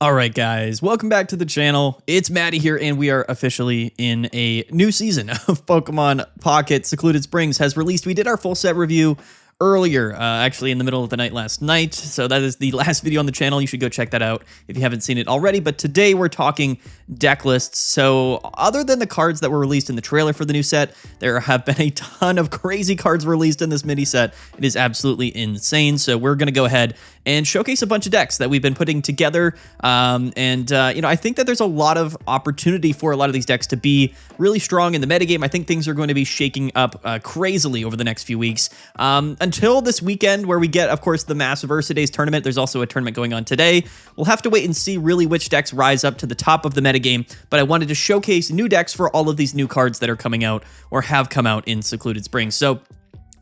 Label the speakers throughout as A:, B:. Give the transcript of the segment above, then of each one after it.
A: All right, guys, welcome back to the channel. It's Maddie here, and we are officially in a new season of Pokemon Pocket. Secluded Springs has released. We did our full set review earlier, actually in the middle of the night last night. So that is the last video on the channel. You should go check that out if you haven't seen it already. But today we're talking deck lists. So other than the cards that were released in the trailer for the new set, there have been a ton of crazy cards released in this mini set. It is absolutely insane. So we're going to go ahead and showcase a bunch of decks that we've been putting together. I think that there's a lot of opportunity for a lot of these decks to be really strong in the metagame. I think things are going to be shaking up crazily over the next few weeks. Until this weekend, where we get, of course, the Mass Versa Days tournament. There's also a tournament going on today. We'll have to wait and see really which decks rise up to the top of the metagame, but I wanted to showcase new decks for all of these new cards that are coming out or have come out in Secluded Springs. So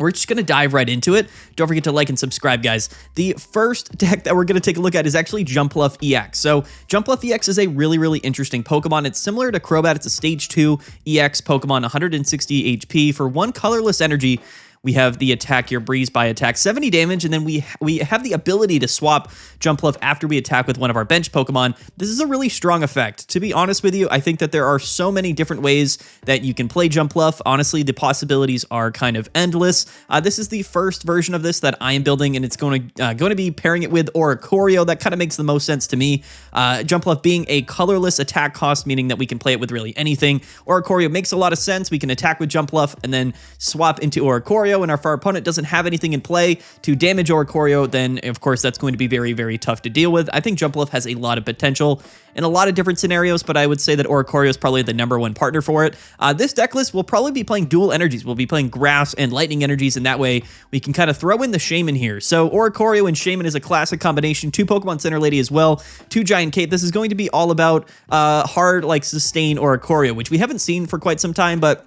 A: we're just going to dive right into it. Don't forget to like and subscribe, guys. The first deck that we're going to take a look at is actually Jumpluff EX. So Jumpluff EX is a really, really interesting Pokemon. It's similar to Crobat. It's a Stage 2 EX Pokemon, 160 HP. For one colorless energy, we have the attack your breeze by attack 70 damage, and then we have the ability to swap Jumpluff after we attack with one of our bench Pokemon. This is a really strong effect. To be honest with you, I think that there are so many different ways that you can play Jumpluff. Honestly, the possibilities are kind of endless. This is the first version of this that I am building, and it's going to be pairing it with Oricorio. That kind of makes the most sense to me. Jumpluff being a colorless attack cost, meaning that we can play it with really anything. Oricorio makes a lot of sense. We can attack with Jumpluff and then swap into Oricorio. And if our opponent doesn't have anything in play to damage Oricorio, then of course that's going to be very, very tough to deal with. I think Jumpluff has a lot of potential in a lot of different scenarios, but I would say that Oricorio is probably the #1 partner for it. This deck list will probably be playing dual energies. We'll be playing grass and lightning energies, and that way we can kind of throw in the Shaman here. So Oricorio and Shaman is a classic combination. 2 Pokemon Center Lady as well, 2 Giant Cape. This is going to be all about hard, sustain Oricorio, which we haven't seen for quite some time, but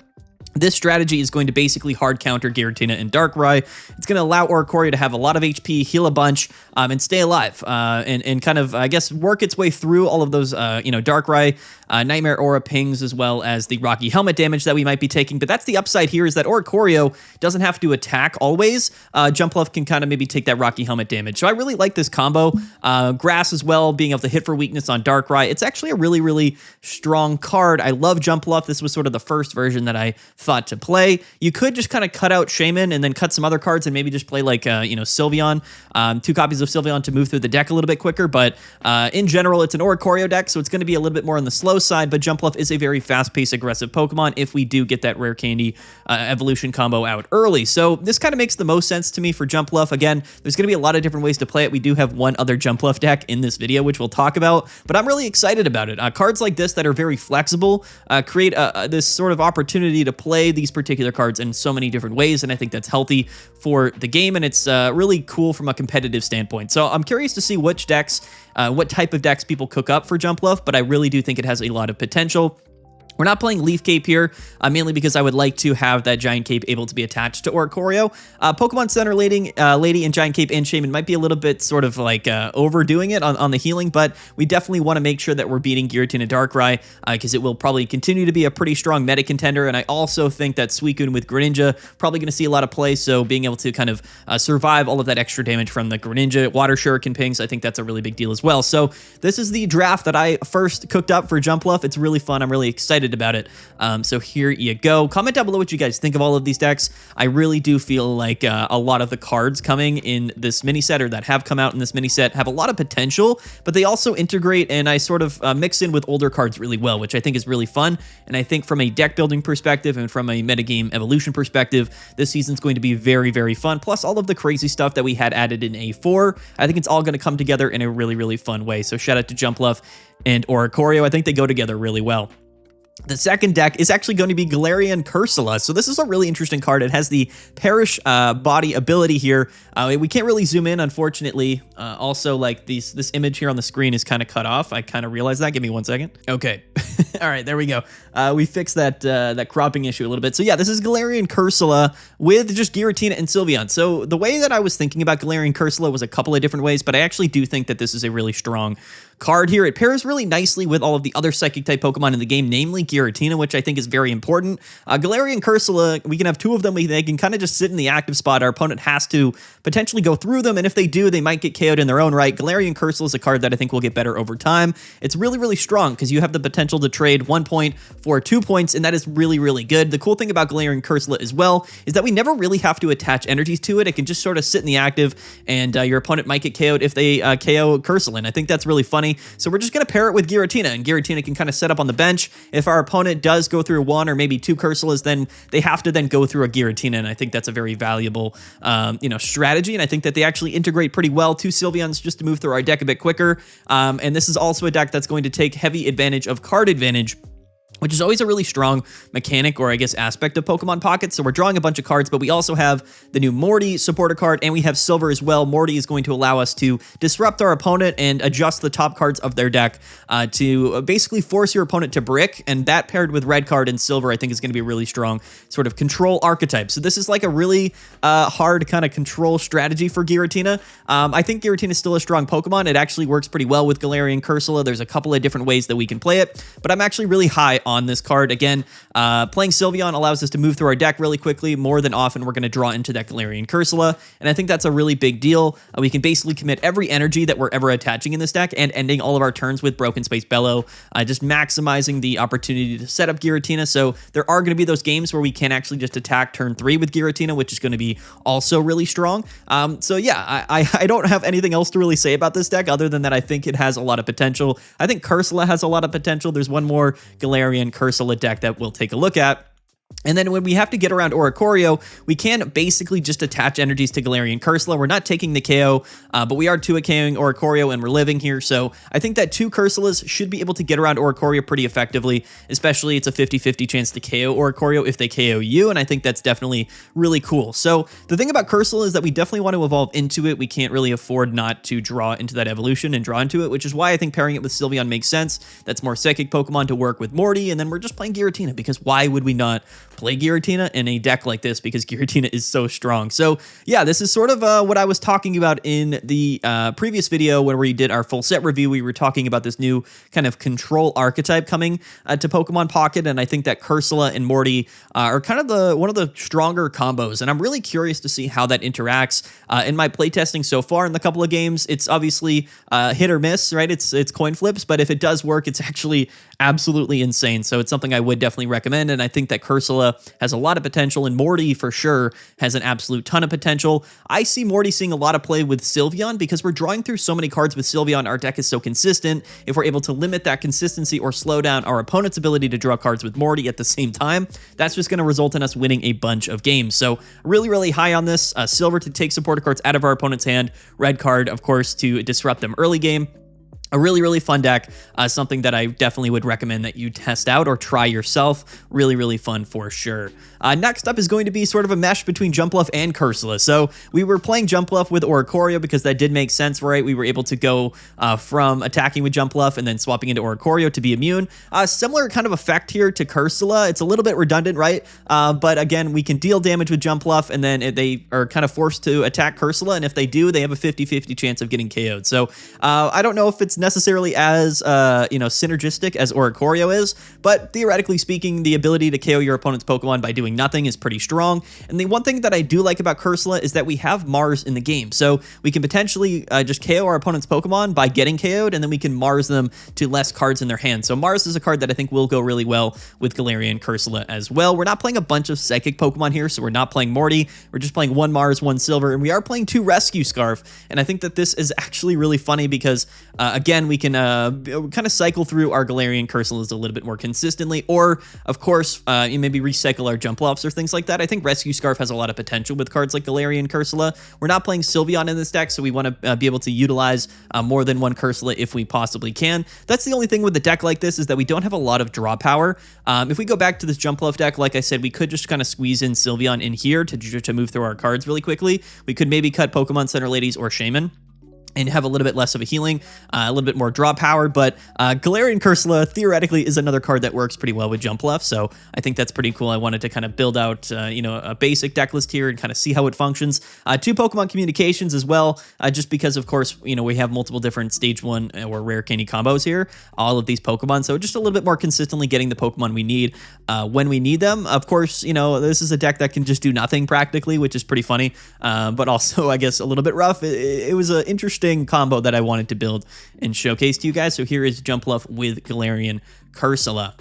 A: this strategy is going to basically hard counter Giratina and Darkrai. It's going to allow Oricorio to have a lot of HP, heal a bunch, and stay alive, and kind of, I guess, work its way through all of those, Darkrai, Nightmare Aura pings, as well as the Rocky Helmet damage that we might be taking. But that's the upside here, is that Oricorio doesn't have to attack always. Jumpluff can kind of maybe take that Rocky Helmet damage. So I really like this combo. Grass as well, being able to hit for weakness on Darkrai. It's actually a really, really strong card. I love Jumpluff. This was sort of the first version that I thought to play. You could just kind of cut out Shaman and then cut some other cards and maybe just play Sylveon, 2 copies of Sylveon to move through the deck a little bit quicker. But in general, it's an Oricorio deck, so it's going to be a little bit more on the slow side, but Jumpluff is a very fast-paced, aggressive Pokemon if we do get that Rare Candy evolution combo out early. So this kind of makes the most sense to me for Jumpluff. Again, there's going to be a lot of different ways to play it. We do have one other Jumpluff deck in this video, which we'll talk about, but I'm really excited about it. Cards like this that are very flexible create this sort of opportunity to play these particular cards in so many different ways, and I think that's healthy for the game, and it's really cool from a competitive standpoint. So I'm curious to see which decks, what type of decks people cook up for Jumpluff, but I really do think it has a lot of potential. We're not playing Leaf Cape here, mainly because I would like to have that Giant Cape able to be attached to Oricorio. Pokemon Center Lady and Giant Cape and Shaman might be a little bit sort of overdoing it on the healing, but we definitely want to make sure that we're beating Giratina Darkrai, because it will probably continue to be a pretty strong meta contender, and I also think that Suicune with Greninja probably going to see a lot of play, so being able to kind of survive all of that extra damage from the Greninja Water Shuriken pings, I think that's a really big deal as well. So this is the draft that I first cooked up for Jumpluff. It's really fun. I'm really excited about it. So here you go. Comment down below what you guys think of all of these decks. I really do feel like a lot of the cards coming in this mini set, or that have come out in this mini set, have a lot of potential, but they also integrate, and I sort of mix in with older cards really well, which I think is really fun. And I think from a deck building perspective and from a metagame evolution perspective, this season's going to be very, very fun. Plus all of the crazy stuff that we had added in A4, I think it's all going to come together in a really, really fun way. So shout out to Jumpluff and Oricorio. I think they go together really well. The second deck is actually going to be Galarian Cursola. So this is a really interesting card. It has the Perish body ability here. We can't really zoom in, unfortunately. Also, this image here on the screen is kind of cut off. I kind of realized that. Give me 1 second. Okay. All right, there we go. We fixed that cropping issue a little bit. So yeah, this is Galarian Cursola with just Giratina and Sylveon. So the way that I was thinking about Galarian Cursola was a couple of different ways, but I actually do think that this is a really strong card here. It pairs really nicely with all of the other Psychic-type Pokemon in the game, namely Giratina, which I think is very important. Galarian, Cursola, we can have two of them. They can kind of just sit in the active spot. Our opponent has to potentially go through them, and if they do, they might get KO'd in their own right. Galarian Cursola is a card that I think will get better over time. It's really, really strong because you have the potential to trade 1 point for 2 points, and that is really, really good. The cool thing about Galarian Cursola as well is that we never really have to attach energies to it. It can just sort of sit in the active, and your opponent might get KO'd if they KO Cursola, and I think that's really funny. So we're just going to pair it with Giratina, and Giratina can kind of set up on the bench. If our opponent does go through 1 or maybe 2 Cursolas, then they have to then go through a Giratina, and I think that's a very valuable strategy, and I think that they actually integrate pretty well. 2 Sylveons just to move through our deck a bit quicker, and this is also a deck that's going to take heavy advantage of card advantage, which is always a really strong mechanic, or I guess aspect of Pokemon Pocket. So we're drawing a bunch of cards, but we also have the new Morty supporter card, and we have Silver as well. Morty is going to allow us to disrupt our opponent and adjust the top cards of their deck to basically force your opponent to brick, and that paired with Red card and Silver I think is going to be a really strong sort of control archetype. So this is like a really hard kind of control strategy for Giratina. I think Giratina is still a strong Pokemon. It actually works pretty well with Galarian Cursola. There's a couple of different ways that we can play it, but I'm actually really high on this card. Again, playing Sylveon allows us to move through our deck really quickly. More than often, we're going to draw into that Galarian Cursola, and I think that's a really big deal. We can basically commit every energy that we're ever attaching in this deck and ending all of our turns with Broken Space Bellow, just maximizing the opportunity to set up Giratina. So there are going to be those games where we can actually just attack turn 3 with Giratina, which is going to be also really strong. So yeah, I don't have anything else to really say about this deck other than that I think it has a lot of potential. I think Cursola has a lot of potential. There's one more Galarian Cursola deck that we'll take a look at. And then when we have to get around Oricorio, we can basically just attach energies to Galarian Cursola. We're not taking the KO, but we are 2-KOing Oricorio, and we're living here. So I think that 2 Cursolas should be able to get around Oricorio pretty effectively, especially it's a 50-50 chance to KO Oricorio if they KO you, and I think that's definitely really cool. So the thing about Cursola is that we definitely want to evolve into it. We can't really afford not to draw into that evolution and draw into it, which is why I think pairing it with Sylveon makes sense. That's more Psychic Pokemon to work with Morty, and then we're just playing Giratina, because why would we not play Giratina in a deck like this, because Giratina is so strong. So yeah, this is sort of what I was talking about in the previous video where we did our full set review. We were talking about this new kind of control archetype coming to Pokemon Pocket, and I think that Cursola and Morty are kind of one of the stronger combos, and I'm really curious to see how that interacts. In my playtesting so far in the couple of games, it's obviously hit or miss, right? It's coin flips, but if it does work, it's actually absolutely insane. So it's something I would definitely recommend, and I think that Cursola has a lot of potential, and Morty for sure has an absolute ton of potential. I see Morty seeing a lot of play with Sylveon because we're drawing through so many cards with Sylveon. Our deck is so consistent. If we're able to limit that consistency or slow down our opponent's ability to draw cards with Morty at the same time, that's just going to result in us winning a bunch of games. So really, really high on this. Silver to take supporter cards out of our opponent's hand. Red card, of course, to disrupt them early game. A really, really fun deck, something that I definitely would recommend that you test out or try yourself. Really, really fun for sure. Next up is going to be sort of a mesh between Jumpluff and Cursola. So we were playing Jumpluff with Oricorio because that did make sense, right? We were able to go from attacking with Jumpluff and then swapping into Oricorio to be immune. Similar kind of effect here to Cursola. It's a little bit redundant, right? But again, we can deal damage with Jumpluff, and then they are kind of forced to attack Cursola, and if they do, they have a 50-50 chance of getting KO'd. So I don't know if it's necessarily as synergistic as Oricorio is, but theoretically speaking, the ability to KO your opponent's Pokemon by doing nothing is pretty strong. And the one thing that I do like about Cursola is that we have Mars in the game, so we can potentially just KO our opponent's Pokemon by getting KO'd, and then we can Mars them to less cards in their hand. So Mars is a card that I think will go really well with Galarian Cursola as well. We're not playing a bunch of Psychic Pokemon here, so we're not playing Morty. We're just playing 1 Mars, 1 Silver, and we are playing 2 Rescue Scarf. And I think that this is actually really funny because again, we can kind of cycle through our Galarian Cursolas a little bit more consistently, or of course, you maybe recycle our Jumpluffs or things like that. I think Rescue Scarf has a lot of potential with cards like Galarian Cursola. We're not playing Sylveon in this deck, so we want to be able to utilize more than 1 Cursola if we possibly can. That's the only thing with the deck like this, is that we don't have a lot of draw power. If we go back to this Jumpluff deck, like I said, we could just kind of squeeze in Sylveon in here to move through our cards really quickly. We could maybe cut Pokemon Center Ladies or Shaman. and have a little bit less of a healing, a little bit more draw power. But Galarian Cursola theoretically is another card that works pretty well with Jumpluff, so I think that's pretty cool. I wanted to kind of build out, a basic deck list here and kind of see how it functions. 2 Pokemon communications as well, just because, of course, we have multiple different Stage 1 or Rare Candy combos here, all of these Pokemon, so just a little bit more consistently getting the Pokemon we need when we need them. Of course, this is a deck that can just do nothing practically, which is pretty funny, but also, I guess, a little bit rough. It was an interesting combo that I wanted to build and showcase to you guys. So here is Jumpluff with Galarian Cursola.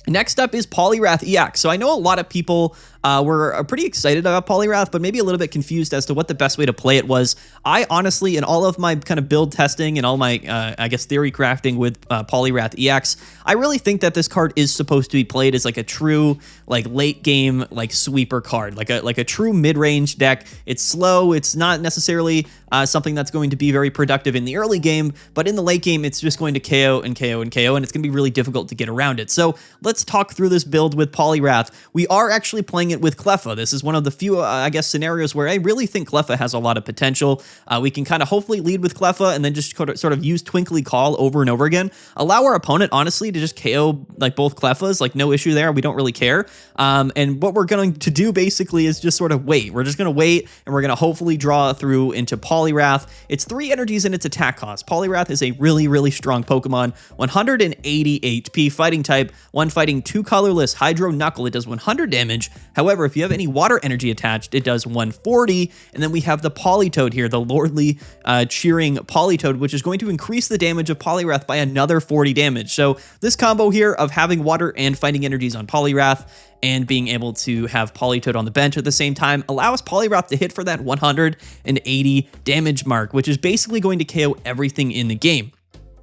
A: Next up is Poliwrath EX. So I know a lot of people were pretty excited about Poliwrath, but maybe a little bit confused as to what the best way to play it was. I honestly, in all of my kind of build testing and all my, theory crafting with Poliwrath EX, I really think that this card is supposed to be played as like a true, late game, sweeper card, like a true mid-range deck. It's slow. It's not necessarily something that's going to be very productive in the early game, but in the late game, it's just going to KO and KO and KO, and it's going to be really difficult to get around it. So let's talk through this build with Poliwrath. We are actually playing it with Cleffa. This is one of the few, scenarios where I really think Cleffa has a lot of potential. We can kind of hopefully lead with Cleffa and then just sort of use Twinkly Call over and over again. Allow our opponent, honestly, to just KO both Cleffas, no issue there. We don't really care. And what we're going to do basically is just sort of wait. We're just going to wait, and we're going to hopefully draw through into Poliwrath. It's 3 energies in its attack cost. Poliwrath is a really, really strong Pokemon. 180 HP, fighting type, 1 fighting, 2 colorless, Hydro Knuckle. It does 100 damage. However, if you have any water energy attached, it does 140. And then we have the Politoed here, the lordly cheering Politoed, which is going to increase the damage of Poliwrath by another 40 damage. So this combo here of having water and fighting energies on Poliwrath and being able to have Politoed on the bench at the same time allows Poliwrath to hit for that 180 damage mark, which is basically going to KO everything in the game.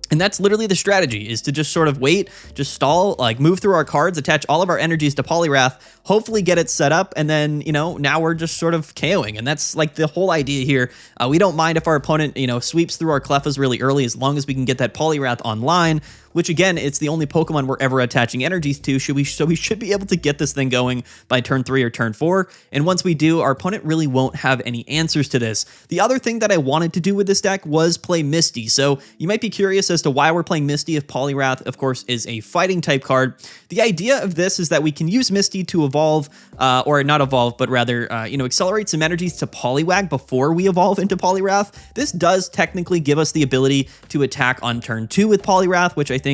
A: And that's literally the strategy, is to just sort of wait, just stall, move through our cards, attach all of our energies to Poliwrath, hopefully get it set up, and then, now we're just sort of KOing. And that's the whole idea here. We don't mind if our opponent, sweeps through our Cleffas really early, as long as we can get that Poliwrath online, which again, it's the only Pokemon we're ever attaching energies to, so we should be able to get this thing going by turn 3 or turn 4. And once we do, our opponent really won't have any answers to this. The other thing that I wanted to do with this deck was play Misty. So you might be curious as to why we're playing Misty if Poliwrath, of course, is a fighting type card. The idea of this is that we can use Misty to evolve, or not evolve, but rather, accelerate some energies to Poliwag before we evolve into Poliwrath. This does technically give us the ability to attack on turn 2 with Poliwrath, which I think,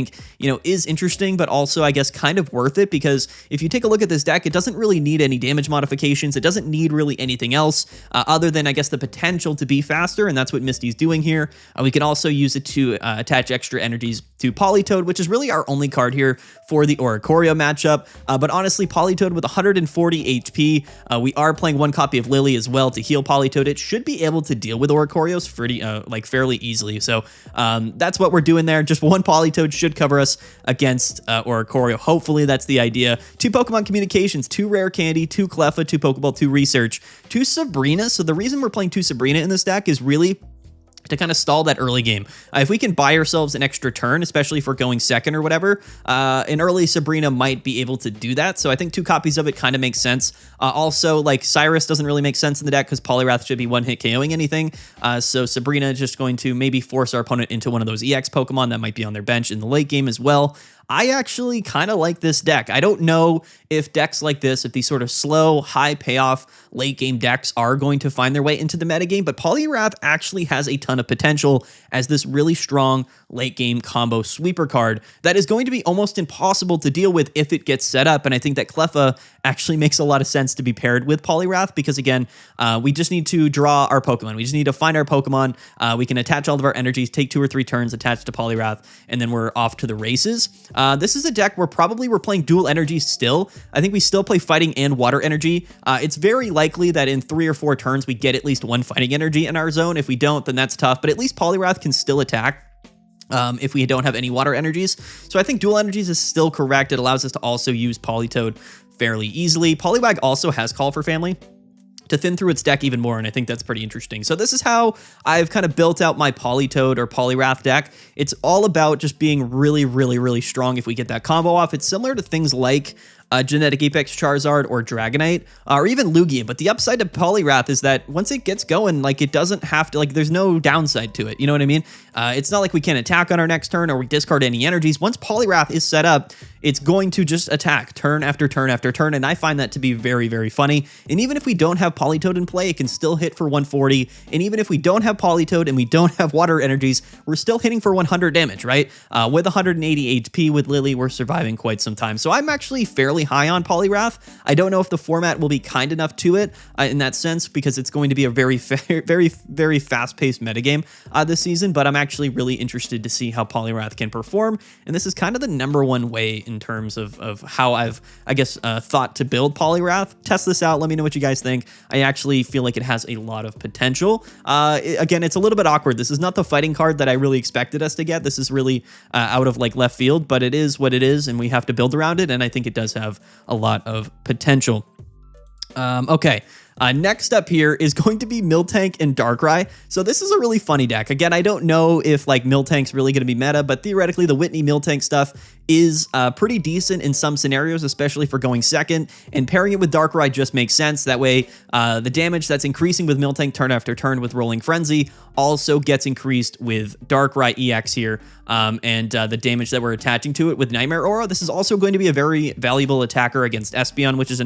A: is interesting, but also, I guess, kind of worth it, because if you take a look at this deck, it doesn't really need any damage modifications. It doesn't need really anything else other than, I guess, the potential to be faster, and that's what Misty's doing here. We can also use it to attach extra energies to Politoed, which is really our only card here for the Oricorio matchup. But honestly, Politoed with 140 HP, we are playing 1 copy of Lily as well to heal Politoed. It should be able to deal with Oricorios fairly easily. So that's what we're doing there. Just 1 Politoed should cover us against Oricorio. Hopefully that's the idea. 2 Pokemon communications, 2 rare candy, 2 Cleffa, 2 Pokeball, 2 research, 2 Sabrina. So the reason we're playing 2 Sabrina in this deck is really to kind of stall that early game. If we can buy ourselves an extra turn, especially if we're going second or whatever, an early Sabrina might be able to do that. So I think 2 copies of it kind of makes sense. Also, Cyrus doesn't really make sense in the deck because Poliwrath should be 1-hit KOing anything. So Sabrina is just going to maybe force our opponent into one of those EX Pokemon that might be on their bench in the late game as well. I actually kind of like this deck. I don't know if decks like this, if these sort of slow, high payoff, late game decks are going to find their way into the metagame, but Poliwrath actually has a ton of potential as this really strong late game combo sweeper card that is going to be almost impossible to deal with if it gets set up. And I think that Cleffa actually makes a lot of sense to be paired with Poliwrath because, again, we just need to draw our Pokemon. We just need to find our Pokemon. We can attach all of our energies, take 2 or 3 turns, attach to Poliwrath, and then we're off to the races. This is a deck where probably we're playing dual energy still. I think we still play fighting and water energy. It's very likely that in 3 or 4 turns we get at least 1 fighting energy in our zone. If we don't, then that's tough, but at least Poliwrath can still attack if we don't have any water energies. So I think dual energies is still correct. It allows us to also use Politoed fairly easily. Poliwag also has Call for Family to thin through its deck even more, and I think that's pretty interesting. So this is how I've kind of built out my Politoed or Poliwrath deck. It's all about just being really, really, really strong if we get that combo off. It's similar to things like Genetic Apex Charizard or Dragonite, or even Lugia. But the upside to Poliwrath is that once it gets going, like, it doesn't have to, like, there's no downside to it. You know what I mean? It's not like we can't attack on our next turn or we discard any energies. Once Poliwrath is set up, it's going to just attack turn after turn after turn, and I find that to be very, very funny. And even if we don't have Politoed in play, it can still hit for 140, and even if we don't have Politoed and we don't have water energies, we're still hitting for 100 damage, right? With 180 HP with Lily, we're surviving quite some time. So I'm actually fairly high on Poliwrath. I don't know if the format will be kind enough to it in that sense, because it's going to be a very, very fast-paced metagame this season, but I'm actually really interested to see how Poliwrath can perform, and this is kind of the #1 way in terms of how I've, I guess, thought to build Poliwrath. Test this out. Let me know what you guys think. I actually feel like it has a lot of potential. Again, it's a little bit awkward. This is not the fighting card that I really expected us to get. This is really out of like left field, but it is what it is, and we have to build around it, and I think it does have a lot of potential. Okay. Next up here is going to be Miltank and Darkrai. So this is a really funny deck. Again, I don't know if like Miltank's really going to be meta, but theoretically the Whitney Miltank stuff is pretty decent in some scenarios, especially for going second, and pairing it with Darkrai just makes sense. That way the damage that's increasing with Miltank turn after turn with Rolling Frenzy also gets increased with Darkrai EX here, and the damage that we're attaching to it with Nightmare Aura. This is also going to be a very valuable attacker against Espeon, which is a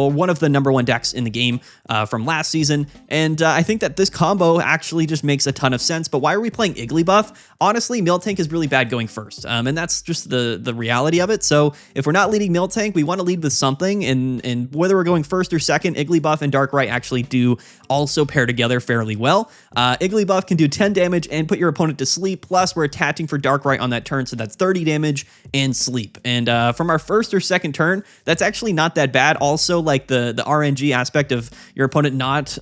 A: one of the #1 decks in the game from last season, and I think that this combo actually just makes a ton of sense. But why are we playing Igglybuff? Honestly, Miltank is really bad going first, and that's just the reality of it. So if we're not leading Miltank, we want to lead with something, and whether we're going first or second, Igglybuff and Darkrai actually do also pair together fairly well. Igglybuff can do 10 damage and put your opponent to sleep, plus we're attaching for Darkrai on that turn, so that's 30 damage and sleep. And from our first or second turn, that's actually not that bad. Also, like the RNG aspect of your opponent not,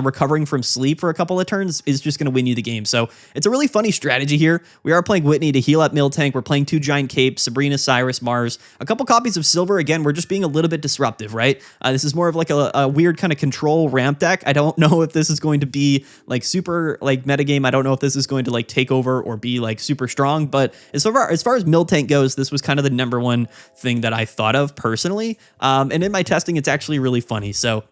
A: recovering from sleep for a couple of turns is just going to win you the game. So it's a really funny strategy here. We are playing Whitney to heal up Miltank. We're playing 2 Giant Capes, Sabrina, Cyrus, Mars, a couple copies of Silver. Again, we're just being a little bit disruptive, right? This is more of like a weird kind of control ramp deck. I don't know if this is going to be like super like metagame. I don't know if this is going to like take over or be like super strong, but as far as Miltank goes, this was kind of the #1 thing that I thought of personally. And in my testing, it's actually really funny. So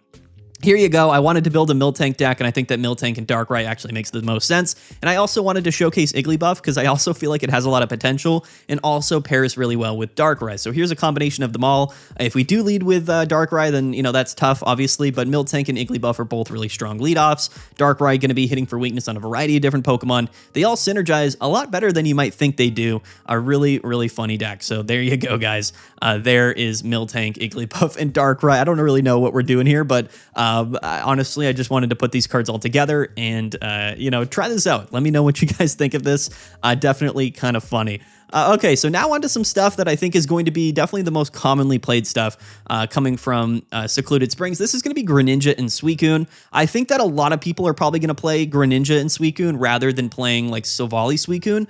A: here you go. I wanted to build a Miltank deck, and I think that Miltank and Darkrai actually makes the most sense. And I also wanted to showcase Igglybuff because I also feel like it has a lot of potential and also pairs really well with Darkrai. So here's a combination of them all. If we do lead with Darkrai, then, you know, that's tough, obviously, but Miltank and Igglybuff are both really strong leadoffs. Darkrai going to be hitting for weakness on a variety of different Pokemon. They all synergize a lot better than you might think they do. A really, really funny deck. So there you go, guys. There is Miltank, Igglybuff, and Darkrai. I don't really know what we're doing here, but honestly, I just wanted to put these cards all together and, try this out. Let me know what you guys think of this. Definitely kind of funny. Okay, so now onto some stuff that I think is going to be definitely the most commonly played stuff coming from Secluded Springs. This is going to be Greninja and Suicune. I think that a lot of people are probably going to play Greninja and Suicune rather than playing like Silvally Suicune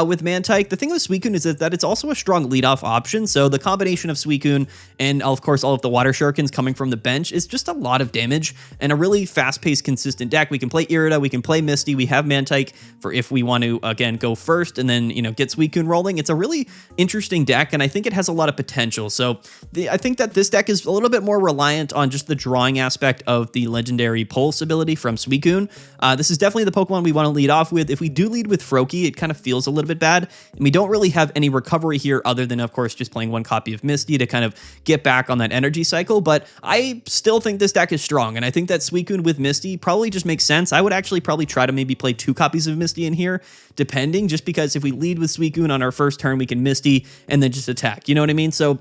A: with Mantike. The thing with Suicune is that it's also a strong leadoff option, so the combination of Suicune and, of course, all of the Water Shurikens coming from the bench is just a lot of damage and a really fast-paced, consistent deck. We can play Irida, we can play Misty, we have Mantike for if we want to, again, go first and then, get Suicune rolling. It's a really interesting deck, and I think it has a lot of potential. So I think that this deck is a little bit more reliant on just the drawing aspect of the legendary Pulse ability from Suicune. This is definitely the Pokemon we want to lead off with. If we do lead with Froakie, it kind of feels a little bit bad, and we don't really have any recovery here other than, of course, just playing 1 copy of Misty to kind of get back on that energy cycle. But I still think this deck is strong, and I think that Suicune with Misty probably just makes sense. I would actually probably try to maybe play 2 copies of Misty in here, depending, just because if we lead with Suicune on our first turn, we can Misty and then just attack. You know what I mean? So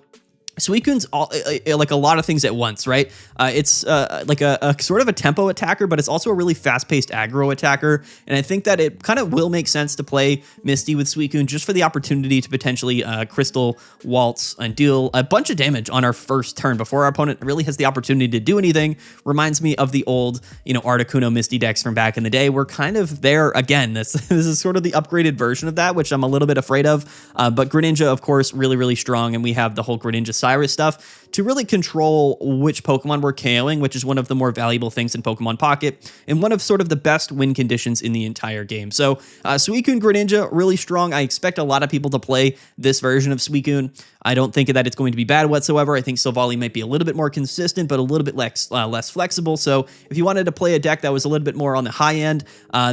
A: Suicune's like a lot of things at once, right? It's like a sort of a tempo attacker, but it's also a really fast-paced aggro attacker. And I think that it kind of will make sense to play Misty with Suicune just for the opportunity to potentially Crystal Waltz and deal a bunch of damage on our first turn before our opponent really has the opportunity to do anything. Reminds me of the old, Articuno Misty decks from back in the day. We're kind of there again. This is sort of the upgraded version of that, which I'm a little bit afraid of. But Greninja, of course, really, really strong. And we have the whole Greninja Cyrus stuff to really control which Pokemon we're KOing, which is one of the more valuable things in Pokemon Pocket and one of sort of the best win conditions in the entire game. So Suicune Greninja, really strong. I expect a lot of people to play this version of Suicune. I don't think that it's going to be bad whatsoever. I think Silvally might be a little bit more consistent, but a little bit less flexible. So if you wanted to play a deck that was a little bit more on the high end,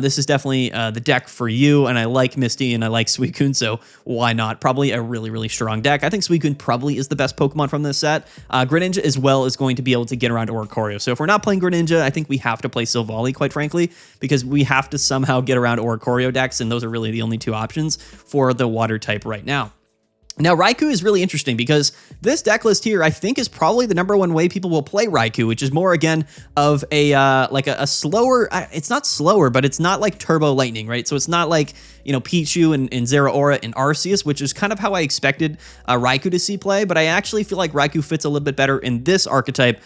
A: this is definitely the deck for you. And I like Misty and I like Suicune, so why not? Probably a really, really strong deck. I think Suicune probably is the best Pokemon from this set. Greninja as well is going to be able to get around Oricorio. So if we're not playing Greninja, I think we have to play Silvally, quite frankly, because we have to somehow get around Oricorio decks, and those are really the only two options for the water type right now. Now, Raikou is really interesting because this deck list here, I think, is probably the number 1 way people will play Raikou, which is more, again, of a like a slower, it's not slower, but it's not like Turbo Lightning, right? So it's not like, you know, Pichu and Zeraora and Arceus, which is kind of how I expected Raikou to see play, but I actually feel like Raikou fits a little bit better in this archetype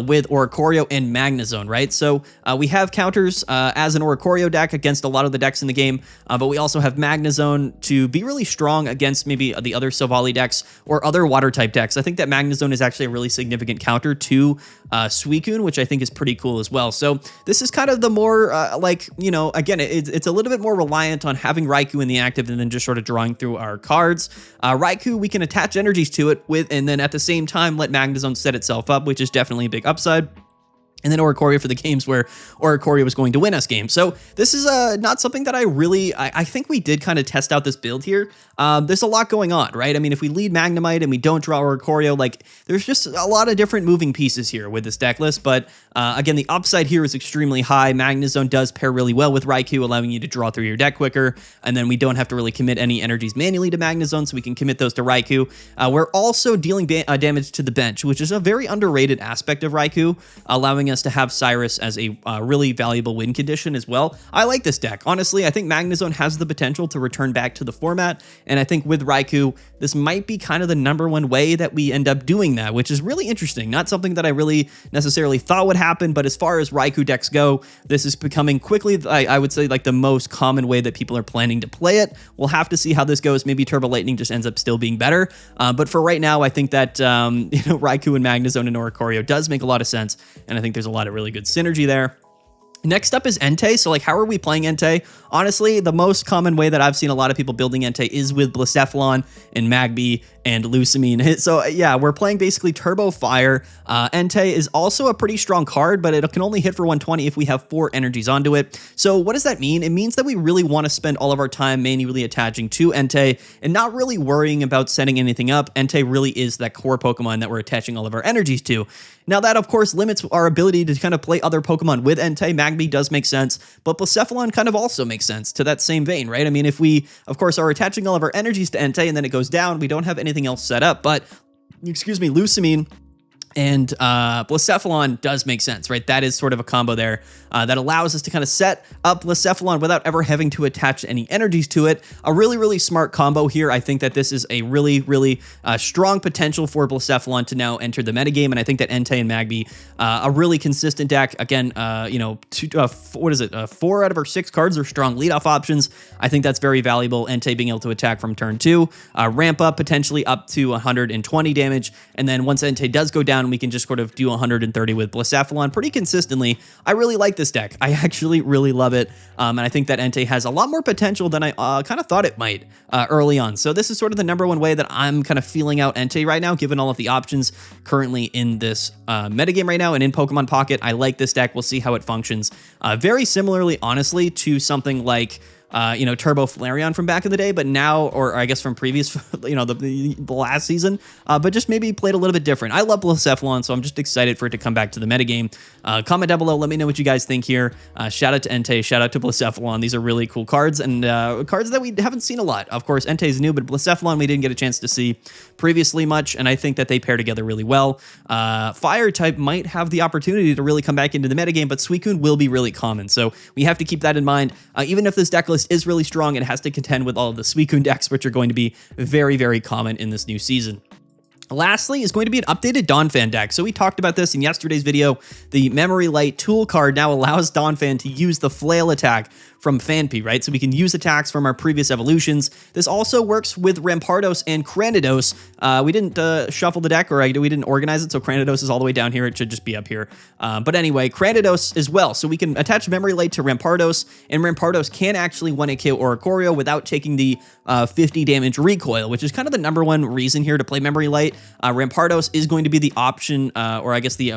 A: with Oricorio and Magnezone, right? So we have counters as an Oricorio deck against a lot of the decks in the game, but we also have Magnezone to be really strong against maybe the other Silvally decks or other water type decks. I think that Magnezone is actually a really significant counter to Suicune, which I think is pretty cool as well. So this is kind of the more like, you know, again, it's a little bit more reliant on having Raikou in the active and then just sort of drawing through our cards. Raikou, we can attach energies to it with, and then at the same time let Magnezone set itself up, which is definitely a big upside. And then Oricorio for the games where Oricorio was going to win us games. So this is not something that I think we did kind of test out this build here. There's a lot going on, right? I mean, if we lead Magnemite and we don't draw Oricorio, like there's just a lot of different moving pieces here with this deck list. But again, the upside here is extremely high. Magnezone does pair really well with Raikou, allowing you to draw through your deck quicker. And then we don't have to really commit any energies manually to Magnezone, so we can commit those to Raikou. We're also dealing damage to the bench, which is a very underrated aspect of Raikou, allowing us to have Cyrus as a really valuable win condition as well. I like this deck. Honestly, I think Magnezone has the potential to return back to the format, and I think with Raikou, this might be kind of the #1 way that we end up doing that, which is really interesting. Not something that I really necessarily thought would happen, but as far as Raikou decks go, this is becoming quickly, I would say, like the most common way that people are planning to play it. We'll have to see how this goes. Maybe Turbo Lightning just ends up still being better, but for right now, I think that Raikou and Magnezone and Oricorio does make a lot of sense, and I think there's a lot of really good synergy there. Next up is Entei. So like, how are we playing Entei? Honestly, the most common way that I've seen a lot of people building Entei is with Blacephalon and Magby and Lusamine. So yeah, we're playing basically Turbo Fire. Entei is also a pretty strong card, but it can only hit for 120 if we have 4 energies onto it. So what does that mean? It means that we really want to spend all of our time manually attaching to Entei and not really worrying about setting anything up. Entei really is that core Pokemon that we're attaching all of our energies to. Now that, of course, limits our ability to kind of play other Pokemon with Entei. Magby does make sense, but Blacephalon kind of also makes sense to that same vein, right? I mean, if we, of course, are attaching all of our energies to Entei and then it goes down, we don't have anything else set up, but, excuse me, Lusamine and Blacephalon does make sense, right? That is sort of a combo there that allows us to kind of set up Blacephalon without ever having to attach any energies to it. A really, really smart combo here. I think that this is a really, really strong potential for Blacephalon to now enter the metagame, and I think that Entei and Magby, a really consistent deck. Again, you know, 4 out of our 6 cards are strong leadoff options. I think that's very valuable. Entei being able to attack from turn 2, ramp up potentially up to 120 damage, and then once Entei does go down, we can just sort of do 130 with Blacephalon pretty consistently. I really like this deck. I actually really love it, and I think that Entei has a lot more potential than I kind of thought it might early on. So this is sort of the #1 way that I'm kind of feeling out Entei right now, given all of the options currently in this metagame right now and in Pokemon Pocket. I like this deck. We'll see how it functions. Very similarly, honestly, to something like Turbo Flareon from back in the day, but now, or I guess from previous, the last season, but just maybe played a little bit different. I love Blacephalon, so I'm just excited for it to come back to the metagame. Comment down below, let me know what you guys think here. Shout out to Entei, shout out to Blacephalon. These are really cool cards, and cards that we haven't seen a lot. Of course, Entei is new, but Blacephalon we didn't get a chance to see previously much, and I think that they pair together really well. Fire type might have the opportunity to really come back into the metagame, but Suicune will be really common, so we have to keep that in mind. Even if this deck list is really strong, it has to contend with all of the Suicune decks, which are going to be very, very common in this new season. Lastly is going to be an updated Donphan deck. So we talked about this in yesterday's video. The Memory Light tool card now allows Donphan to use the flail attack from Phanpy, right? So we can use attacks from our previous evolutions. This also works with Rampardos and Cranidos. We didn't shuffle the deck, or we didn't organize it, so Cranidos is all the way down here. It should just be up here. But anyway, Cranidos as well. So we can attach Memory Light to Rampardos, and Rampardos can actually 1-hit KO Oricorio without taking the 50 damage recoil, which is kind of the #1 reason here to play Memory Light. Rampardos is going to be the option, or I guess the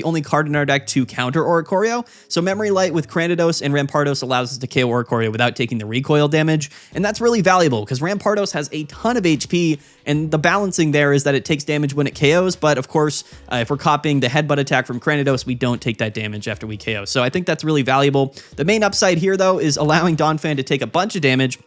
A: only card in our deck to counter Oricorio. So Memory Light with Cranidos and Rampardos allows us to KO Oricorio without taking the recoil damage, and that's really valuable because Rampardos has a ton of HP, and the balancing there is that it takes damage when it KOs, but of course, if we're copying the headbutt attack from Cranidos, we don't take that damage after we KO. So I think that's really valuable. The main upside here, though, is allowing Donphan to take a bunch of damage,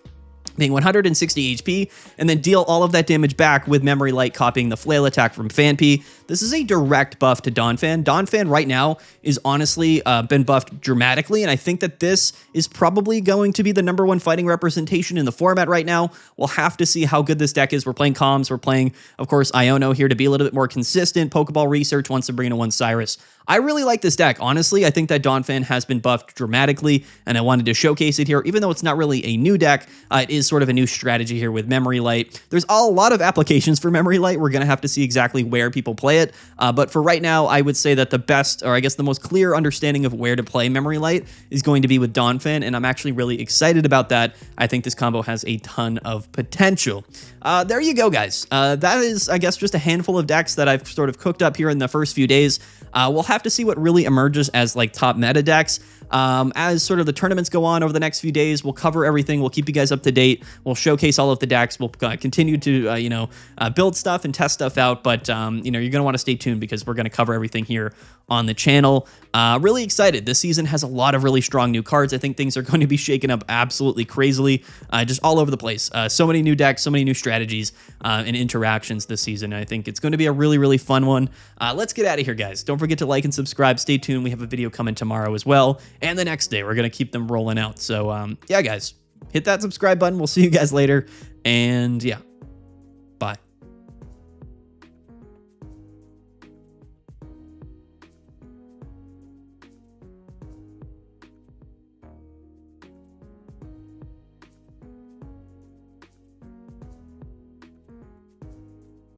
A: being 160 HP, and then deal all of that damage back with Memory Light copying the flail attack from Phanpy. This is a direct buff to Donphan. Donphan right now is honestly been buffed dramatically, and I think that this is probably going to be the #1 fighting representation in the format right now. We'll have to see how good this deck is. We're playing Comms. We're playing, of course, Iono here to be a little bit more consistent. Pokeball Research wants Sabrina, one Cyrus. I really like this deck. Honestly, I think that Donphan has been buffed dramatically, and I wanted to showcase it here. Even though it's not really a new deck, it is sort of a new strategy here with Memory Light. There's a lot of applications for Memory Light. We're going to have to see exactly where people play it. But for right now, I would say that the best, or I guess the most clear understanding of where to play Memory Light is going to be with Donphan, and I'm actually really excited about that. I think this combo has a ton of potential. There you go, guys. That is, I guess, just a handful of decks that I've sort of cooked up here in the first few days. We'll have to see what really emerges as like top meta decks. As sort of the tournaments go on over the next few days, we'll cover everything. We'll keep you guys up to date. We'll showcase all of the decks. We'll continue to, build stuff and test stuff out. But, you're going to want to stay tuned because we're going to cover everything here on the channel. Really excited. This season has a lot of really strong new cards. I think things are going to be shaken up absolutely crazily, just all over the place. So many new decks, so many new strategies and interactions this season. I think it's going to be a really, really fun one. Let's get out of here, guys. Don't forget to like and subscribe. Stay tuned. We have a video coming tomorrow as well. And the next day, we're going to keep them rolling out. So, yeah, guys, hit that subscribe button. We'll see you guys later. And yeah,